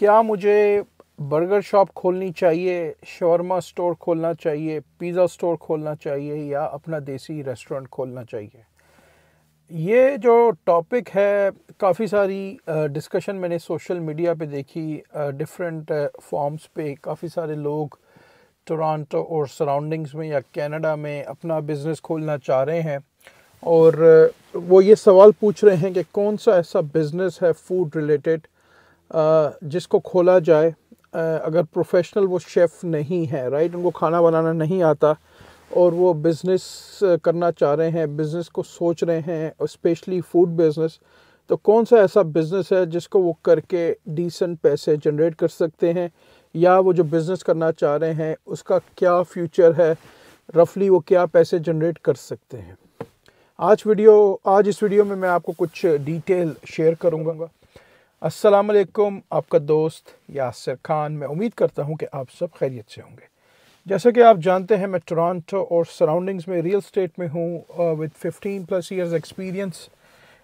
क्या मुझे burger shop खोलनी चाहिए, शवरमा स्टोर खोलना चाहिए, पिज़्ज़ा स्टोर खोलना चाहिए या अपना देसी रेस्टोरेंट खोलना चाहिए? ये जो टॉपिक है, काफ़ी सारी डिस्कशन मैंने सोशल मीडिया पे देखी। डिफरेंट फॉर्म्स पे काफ़ी सारे लोग टोरंटो और सराउंडिंग्स में या कनाडा में अपना बिज़नेस खोलना चाह रहे हैं और वो ये सवाल पूछ रहे हैं कि कौन सा ऐसा बिज़नेस है फूड रिलेटेड जिसको खोला जाए। अगर प्रोफेशनल वो शेफ़ नहीं है, राइट, उनको खाना बनाना नहीं आता और वो बिज़नेस करना चाह रहे हैं, बिज़नेस को सोच रहे हैं, और स्पेशली फूड बिज़नेस, तो कौन सा ऐसा बिज़नेस है जिसको वो करके डिसेंट पैसे जनरेट कर सकते हैं, या वो जो बिज़नेस करना चाह रहे हैं उसका क्या फ्यूचर है, रफली वो क्या पैसे जनरेट कर सकते हैं। आज इस वीडियो में मैं आपको कुछ डिटेल शेयर करूँगा। अस्सलाम वालेकुम, आपका दोस्त यासिर खान। मैं उम्मीद करता हूँ कि आप सब खैरियत से होंगे। जैसा कि आप जानते हैं, मैं टोरंटो और सराउंडिंग्स में रियल स्टेट में हूँ with 15+ years experience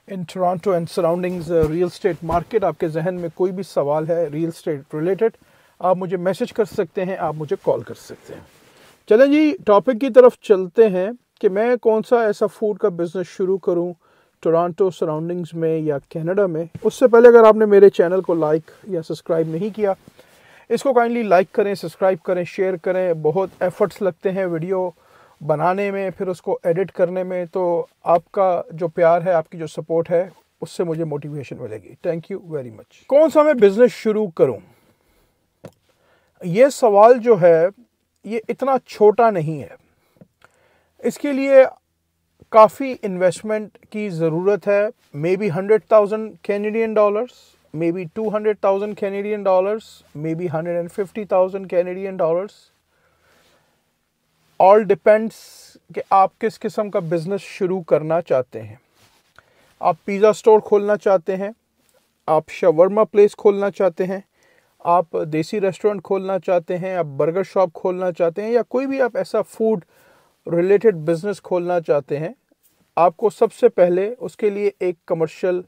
in Toronto and surroundings real estate market. आपके जहन में कोई भी सवाल है रियल स्टेट रिलेटेड, आप मुझे मैसेज कर सकते हैं, आप मुझे कॉल कर सकते हैं। चलें जी, टॉपिक की तरफ चलते हैं कि मैं कौन सा ऐसा फूड का बिज़नेस शुरू करूँ टोरंटो सराउंडिंग्स में या कनाडा में। उससे पहले अगर आपने मेरे चैनल को लाइक या सब्सक्राइब नहीं किया, इसको काइंडली लाइक करें, सब्सक्राइब करें, शेयर करें। बहुत एफर्ट्स लगते हैं वीडियो बनाने में, फिर उसको एडिट करने में, तो आपका जो प्यार है, आपकी जो सपोर्ट है, उससे मुझे मोटिवेशन मिलेगी। Thank you very much. कौन सा मैं बिज़नेस शुरू करूं? ये सवाल जो है ये इतना छोटा नहीं है। इसके लिए काफ़ी इन्वेस्टमेंट की ज़रूरत है। May be 100,000 Canadian dollars, may be 200,000 Canadian dollars, may be 150,000 Canadian dollars. All depends कि आप किस किस्म का बिज़नेस शुरू करना चाहते हैं। आप पिज़्ज़ा स्टोर खोलना चाहते हैं, आप शवरमा प्लेस खोलना चाहते हैं, आप देसी रेस्टोरेंट खोलना चाहते हैं, आप बर्गर शॉप खोलना चाहते हैं, या कोई भी आप ऐसा फूड रिलेटेड बिज़नेस खोलना चाहते हैं, आपको सबसे पहले उसके लिए एक कमर्शियल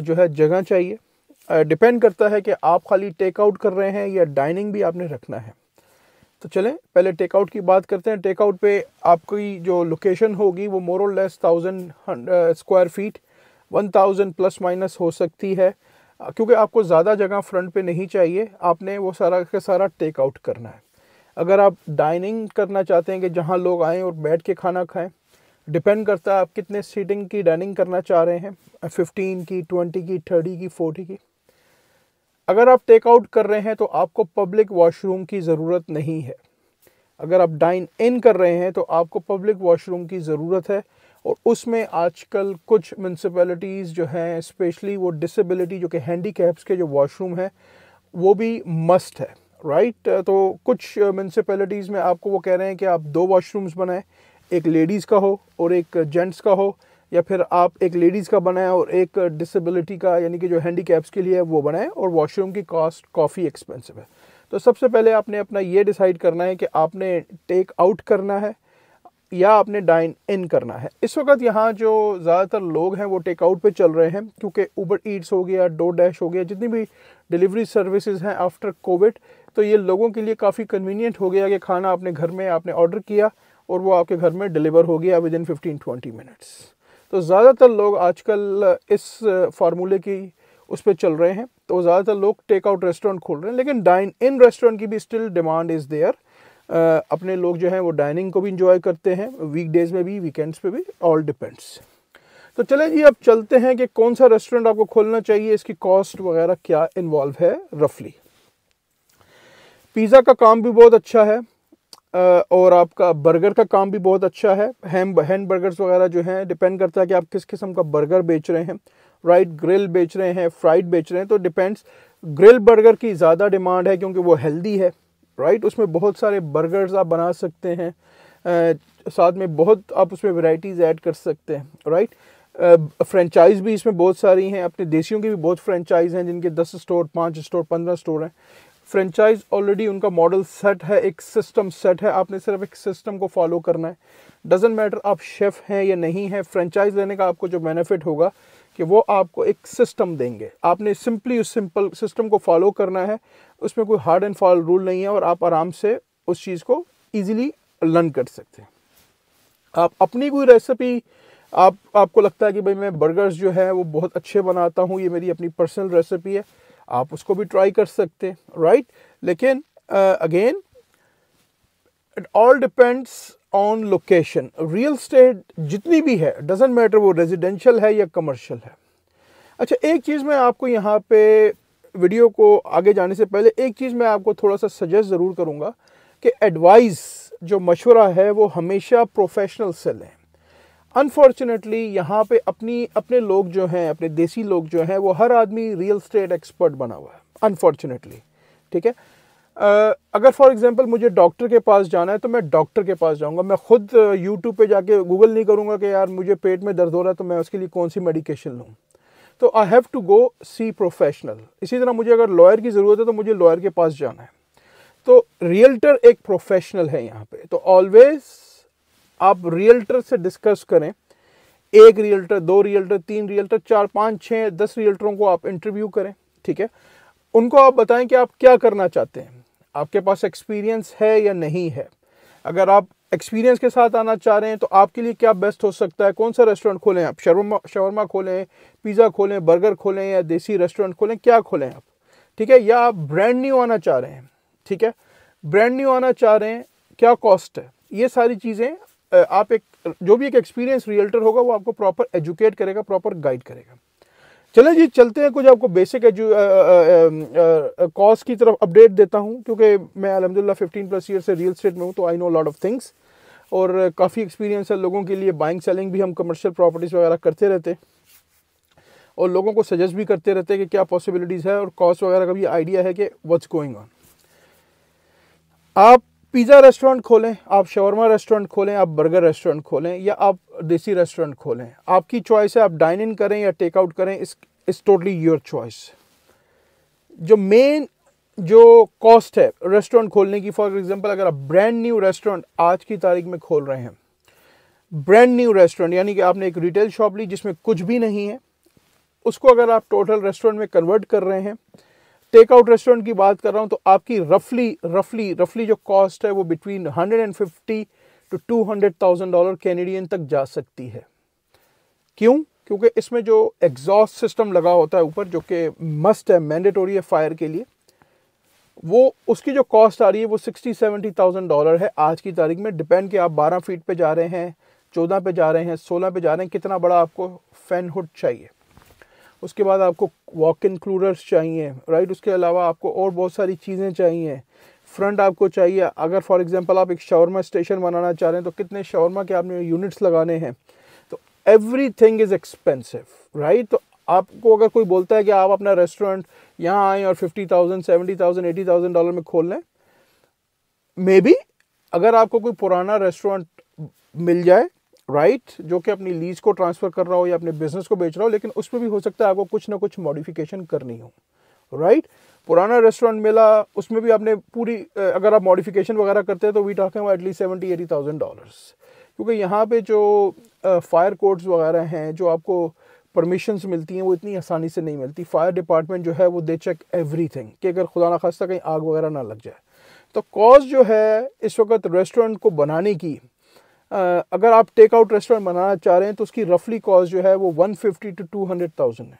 जो है जगह चाहिए। डिपेंड करता है कि आप खाली टेक आउट कर रहे हैं या डाइनिंग भी आपने रखना है। तो चलें पहले टेक आउट की बात करते हैं। टेक आउट पे आपकी जो लोकेशन होगी वो मोर और less 1000 square feet, 1000 plus minus हो सकती है, क्योंकि आपको ज़्यादा जगह फ्रंट पे नहीं चाहिए। आपने वो सारा का सारा टेक आउट करना है। अगर आप डाइनिंग करना चाहते हैं कि जहां लोग आएँ और बैठ के खाना खाएं, डिपेंड करता है आप कितने सीटिंग की डाइनिंग करना चाह रहे हैं, 15 की, 20 की, 30 की, 40 की। अगर आप टेक आउट कर रहे हैं तो आपको पब्लिक वॉशरूम की ज़रूरत नहीं है। अगर आप डाइन इन कर रहे हैं तो आपको पब्लिक वॉशरूम की ज़रूरत है, और उसमें आजकल कुछ म्यूनसिपैलिटीज़ जो हैं, स्पेशली वो डिसेबिलिटी जो कि हैंडीकैप्स के जो वॉशरूम हैं, वो भी मस्ट है, राइट। तो कुछ म्यूनसिपैलिटीज़ में आपको वो कह रहे हैं कि आप 2 वॉशरूम्स बनाएं, एक लेडीज़ का हो और एक जेंट्स का हो, या फिर आप एक लेडीज़ का बनाएं और एक डिसेबिलिटी का, यानी कि जो हैंडीकैप्स के लिए है वो बनाएं, और वॉशरूम की कॉस्ट काफ़ी एक्सपेंसिव है। तो सबसे पहले आपने अपना ये डिसाइड करना है कि आपने टेक आउट करना है या आपने डाइन इन करना है। इस वक्त यहाँ जो ज़्यादातर लोग हैं वो टेक आउट पे चल रहे हैं, क्योंकि उबर ईट्स हो गया, डोरडैश हो गया, जितनी भी डिलीवरी सर्विसेज हैं आफ्टर कोविड, तो ये लोगों के लिए काफ़ी कन्वीनियंट हो गया कि खाना अपने घर में आपने ऑर्डर किया और वो आपके घर में डिलीवर हो गया विद इन 15-20 मिनट्स। तो ज़्यादातर लोग आजकल इस फार्मूले की उस पर चल रहे हैं, तो ज़्यादातर लोग टेक आउट रेस्टोरेंट खोल रहे हैं, लेकिन डाइन इन रेस्टोरेंट की भी स्टिल डिमांड इज़ देयर। अपने लोग जो हैं वो डाइनिंग को भी इंजॉय करते हैं, वीकडेज़ में भी, वीकेंड्स पे भी, ऑल डिपेंड्स। तो चलें जी, अब चलते हैं कि कौन सा रेस्टोरेंट आपको खोलना चाहिए, इसकी कॉस्ट वगैरह क्या इन्वॉल्व है रफली। पिज़्ज़ा का काम भी बहुत अच्छा है, और आपका बर्गर का काम भी बहुत अच्छा है। हैम बर्गर्स वगैरह जो हैं, डिपेंड करता है कि आप किस किस्म का बर्गर बेच रहे हैं, राइट। ग्रिल बेच रहे हैं, फ्राइड बेच रहे हैं, तो डिपेंड्स। ग्रिल बर्गर की ज़्यादा डिमांड है क्योंकि वो हेल्दी है, राइट। उसमें बहुत सारे बर्गर्स आप बना सकते हैं, साथ में बहुत आप उसमें वैरायटीज़ ऐड कर सकते हैं, राइट। फ्रेंचाइज़ भी इसमें बहुत सारी हैं, अपने देसियों की भी बहुत फ्रेंचाइज़ हैं जिनके 10 स्टोर, 5 स्टोर, 15 स्टोर हैं। फ्रेंचाइज ऑलरेडी उनका मॉडल सेट है, एक सिस्टम सेट है, आपने सिर्फ एक सिस्टम को फॉलो करना है। डजेंट मैटर आप शेफ़ हैं या नहीं हैं, फ्रेंचाइज लेने का आपको जो बेनिफिट होगा कि वो आपको एक सिस्टम देंगे, आपने सिंपली उस सिंपल सिस्टम को फॉलो करना है, उसमें कोई हार्ड एंड फास्ट रूल नहीं है और आप आराम से उस चीज़ को ईजिली लर्न कर सकते हैं। आप अपनी कोई रेसिपी आपको लगता है कि भाई मैं बर्गर्स जो है वो बहुत अच्छे बनाता हूँ, ये मेरी अपनी पर्सनल रेसिपी है, आप उसको भी ट्राई कर सकते हैं, राइट। लेकिन again it all depends on location. Real estate जितनी भी है, डजेंट मैटर वो रेजिडेंशियल है या कमर्शियल है। अच्छा, एक चीज़ मैं आपको यहाँ पे वीडियो को आगे जाने से पहले एक चीज़ मैं आपको थोड़ा सा सजेस्ट ज़रूर करूँगा कि एडवाइस जो मशवरा है वो हमेशा प्रोफेशनल से लें। अनफॉर्चुनेटली यहाँ पे अपने लोग जो हैं, अपने देसी लोग जो हैं, वो हर आदमी रियल एस्टेट एक्सपर्ट बना हुआ है, अनफॉर्चुनेटली, ठीक है। अगर फॉर एग्जांपल मुझे डॉक्टर के पास जाना है तो मैं डॉक्टर के पास जाऊंगा, मैं खुद यूट्यूब पे जाके गूगल नहीं करूंगा कि यार मुझे पेट में दर्द हो रहा है तो मैं उसके लिए कौन सी मेडिकेशन लूँ। तो I have to go see professional. इसी तरह मुझे अगर लॉयर की ज़रूरत है तो मुझे लॉयर के पास जाना है। तो रियल्टर एक प्रोफेशनल है यहाँ पे, तो ऑलवेज आप रियल्टर से डिस्कस करें। एक रियल्टर, 2 रियल्टर, 3 रियल्टर, 4, 5, 6, 10 रियल्टरों को आप इंटरव्यू करें, ठीक है। उनको आप बताएं कि आप क्या करना चाहते हैं, आपके पास एक्सपीरियंस है या नहीं है। अगर आप एक्सपीरियंस के साथ आना चाह रहे हैं तो आपके लिए क्या बेस्ट हो सकता है, कौन सा रेस्टोरेंट खोलें आप, शवरमा खोलें, पिज़्ज़ा खोलें, बर्गर खोलें या देसी रेस्टोरेंट खोलें, क्या खोलें आप, ठीक है। या आप ब्रांड न्यू आना चाह रहे हैं, ठीक है, ब्रांड न्यू आना चाह रहे हैं, क्या कॉस्ट है। ये सारी चीज़ें आप जो भी एक एक्सपीरियंस रियल्टर होगा वो आपको प्रॉपर एजुकेट करेगा, प्रॉपर गाइड करेगा। चलें जी, चलते हैं, कुछ आपको बेसिक कॉस्ट की तरफ अपडेट देता हूं, क्योंकि मैं अल्हम्दुलिल्लाह 15+ ईयर से रियल एस्टेट में हूं, तो I know lot of things और काफ़ी एक्सपीरियंस है लोगों के लिए। बाइंग सेलिंग भी हम कमर्शियल प्रॉपर्टीज़ वगैरह करते रहते और लोगों को सजेस्ट भी करते रहते हैं कि क्या पॉसिबिलिटीज़ है, और कॉस्ट वगैरह का भी आइडिया है कि व्हाट्स गोइंग ऑन। आप पिज़्ज़ा रेस्टोरेंट खोलें, आप शवरमा रेस्टोरेंट खोलें, आप बर्गर रेस्टोरेंट खोलें या आप देसी रेस्टोरेंट खोलें, आपकी चॉइस है। आप डाइन इन करें या टेक आउट करें, इस टोटली योर चॉइस। जो मेन जो कॉस्ट है रेस्टोरेंट खोलने की, फॉर एग्जांपल अगर आप ब्रांड न्यू रेस्टोरेंट आज की तारीख में खोल रहे हैं, ब्रांड न्यू रेस्टोरेंट यानी कि आपने एक रिटेल शॉप ली जिसमें कुछ भी नहीं है, उसको अगर आप टोटल रेस्टोरेंट में कन्वर्ट कर रहे हैं, टेक आउट रेस्टोरेंट की बात कर रहा हूं, तो आपकी रफली जो कॉस्ट है वो बिटवीन 150 to $200,000 कैनेडियन तक जा सकती है। क्यों? क्योंकि इसमें जो एग्जॉस्ट सिस्टम लगा होता है ऊपर, जो कि मस्ट है, मैंडेटोरी है फायर के लिए, वो उसकी जो कॉस्ट आ रही है वो $60,000-70,000 है आज की तारीख में। डिपेंड कि आप 12 फीट पे जा रहे हैं, 14 पे जा रहे हैं, 16 पे जा रहे हैं, कितना बड़ा आपको फैन हुड चाहिए। उसके बाद आपको वॉक इन कूलर्स चाहिए, राइट। उसके अलावा आपको और बहुत सारी चीज़ें चाहिए। फ्रंट आपको चाहिए, अगर फॉर एग्जांपल आप एक शवरमा स्टेशन बनाना चाह रहे हैं तो कितने शवरमा के आपने यूनिट्स लगाने हैं, तो एवरीथिंग इज़ एक्सपेंसिव, राइट। तो आपको अगर कोई बोलता है कि आप अपना रेस्टोरेंट यहाँ आएँ और $50,000, $70,000, $80,000 में खोल लें, मे बी अगर आपको कोई पुराना रेस्टोरेंट मिल जाए, राइट, जो कि अपनी लीज को ट्रांसफ़र कर रहा हो या अपने बिजनेस को बेच रहा हो, लेकिन उसमें भी हो सकता है आपको कुछ ना कुछ मॉडिफिकेशन करनी हो, राइट। पुराना रेस्टोरेंट मिला, उसमें भी आपने पूरी अगर आप मॉडिफिकेशन वगैरह करते हैं तो वी टॉकिंग अबाउट एटलीस्ट $70,000-80,000, क्योंकि यहाँ पे जो फायर कोड्स वगैरह हैं, जो आपको परमिशंस मिलती हैं, वो इतनी आसानी से नहीं मिलती। फायर डिपार्टमेंट जो है वो दे चेक एवरीथिंग कि अगर खुदा ना खास्ता कहीं आग वगैरह ना लग जाए। तो कॉस्ट जो है इस वक्त रेस्टोरेंट को बनाने की, अगर आप टेक आउट रेस्टोरेंट बनाना चाह रहे हैं तो उसकी रफली कॉस्ट जो है वो 150 to 200,000 है।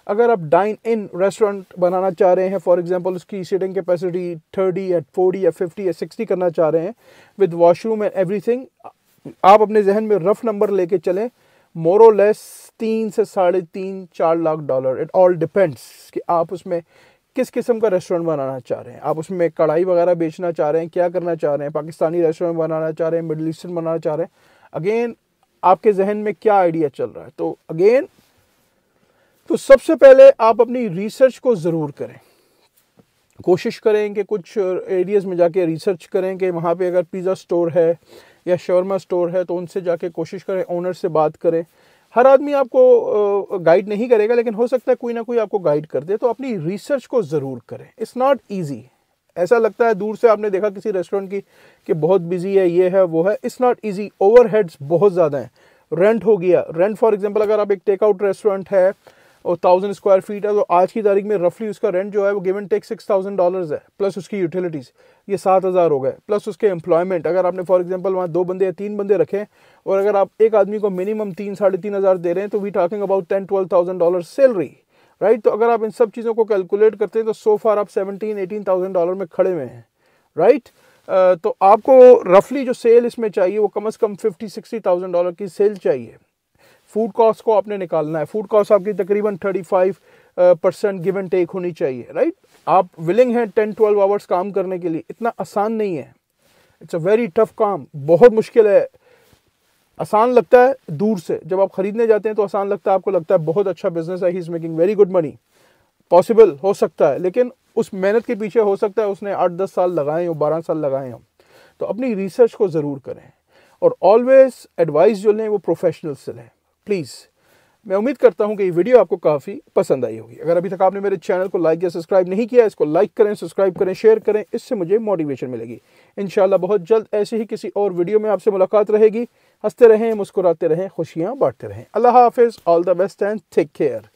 अगर आप डाइन इन रेस्टोरेंट बनाना चाह रहे हैं, फॉर एग्जांपल उसकी सीटिंग कैपेसिटी 30 या 40 या 50 या 60 करना चाह रहे हैं विद वॉशरूम एंड एवरीथिंग, आप अपने जहन में रफ नंबर लेके चलें, मोर और लेस 3 से $3.5-4 लाख। इट ऑल डिपेंड्स कि आप उसमें किस किस्म का रेस्टोरेंट बनाना चाह रहे हैं। आप उसमें कढ़ाई वगैरह बेचना चाह रहे हैं, क्या करना चाह रहे हैं, पाकिस्तानी रेस्टोरेंट बनाना चाह रहे हैं, मिडल ईस्टर्न बनाना चाह रहे हैं, अगेन आपके जहन में क्या आइडिया चल रहा है। तो अगेन तो सबसे पहले आप अपनी रिसर्च को ज़रूर करें, कोशिश करें कि कुछ एरियाज़ में जाके रिसर्च करें कि वहाँ पे अगर पिज़्ज़ा स्टोर है या शवरमा स्टोर है तो उनसे जाके कोशिश करें, ओनर से बात करें। हर आदमी आपको गाइड नहीं करेगा, लेकिन हो सकता है कोई ना कोई आपको गाइड कर दे। तो अपनी रिसर्च को ज़रूर करें। It's not easy. ऐसा लगता है दूर से आपने देखा किसी रेस्टोरेंट की कि बहुत बिजी है, ये है वो है, इट्स नॉट ईजी। ओवरहेड्स बहुत ज़्यादा हैं। रेंट हो गया, रेंट फॉर एग्जांपल अगर आप एक टेक आउट रेस्टोरेंट है और 1000 स्क्वायर फीट है, तो आज की तारीख में रफली उसका रेंट जो है वो गिव एंड टेक $6000 है, प्लस उसकी यूटिलिटीज़, ये 7000 हो गए, प्लस उसके एम्प्लॉयमेंट। अगर आपने फॉर एग्जांपल वहाँ 2 बंदे या 3 बंदे रखें और अगर आप एक आदमी को मिनिमम 3-3.5 दे रहे हैं, तो we talking about $10-12,000 salary, right. तो अगर आप इन सब चीज़ों को कैलकुलेट करते हैं तो सो फार आप $17-18,000 में खड़े हुए हैं, राइट। तो आपको रफली जो सेल इसमें चाहिए वो कम से कम $50-60,000 की सेल चाहिए। फूड कॉस्ट को आपने निकालना है, फूड कॉस्ट आपकी तकरीबन 35% गिव एंड टेक होनी चाहिए, राइट। आप विलिंग हैं 10-12 आवर्स काम करने के लिए, इतना आसान नहीं है, इट्स अ वेरी टफ काम, बहुत मुश्किल है। आसान लगता है दूर से, जब आप खरीदने जाते हैं तो आसान लगता है, आपको लगता है बहुत अच्छा बिजनेस है, he is making very good money, possible हो सकता है, लेकिन उस मेहनत के पीछे हो सकता है उसने 8-10 साल लगाए हो, 12 साल लगाए हो। तो अपनी रिसर्च को ज़रूर करें और ऑलवेज एडवाइस जो लें वो प्रोफेशनल से लें, प्लीज़। मैं उम्मीद करता हूं कि ये वीडियो आपको काफ़ी पसंद आई होगी। अगर अभी तक आपने मेरे चैनल को लाइक या सब्सक्राइब नहीं किया, इसको लाइक करें, सब्सक्राइब करें, शेयर करें, इससे मुझे मोटिवेशन मिलेगी। इंशाल्लाह बहुत जल्द ऐसे ही किसी और वीडियो में आपसे मुलाकात रहेगी। हंसते रहें, मुस्कुराते रहें, खुशियाँ बांटते रहें। अल्लाह हाफिज़, all the best and take care.